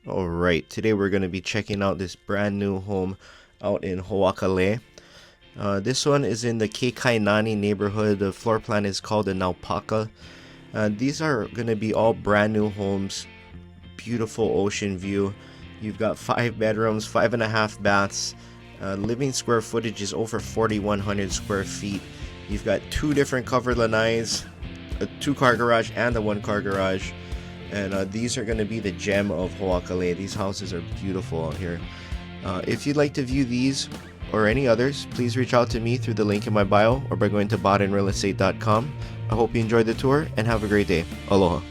Alright, today we're going to be checking out this brand new home out in Hoakale. This one is in the Kekainani neighborhood. The floor plan is called the Naupaka. These are going to be all brand new homes. Beautiful ocean view. You've got 5 bedrooms, 5.5 baths. Living square footage is over 4,100 square feet. You've got 2 different covered lanais, a 2-car garage and a 1-car garage. And these are going to be the gem of Hoakale. These houses are beautiful out here. If you'd like to view these or any others, please reach out to me through the link in my bio or by going to boddenrealestate.com. I hope you enjoyed the tour and have a great day. Aloha.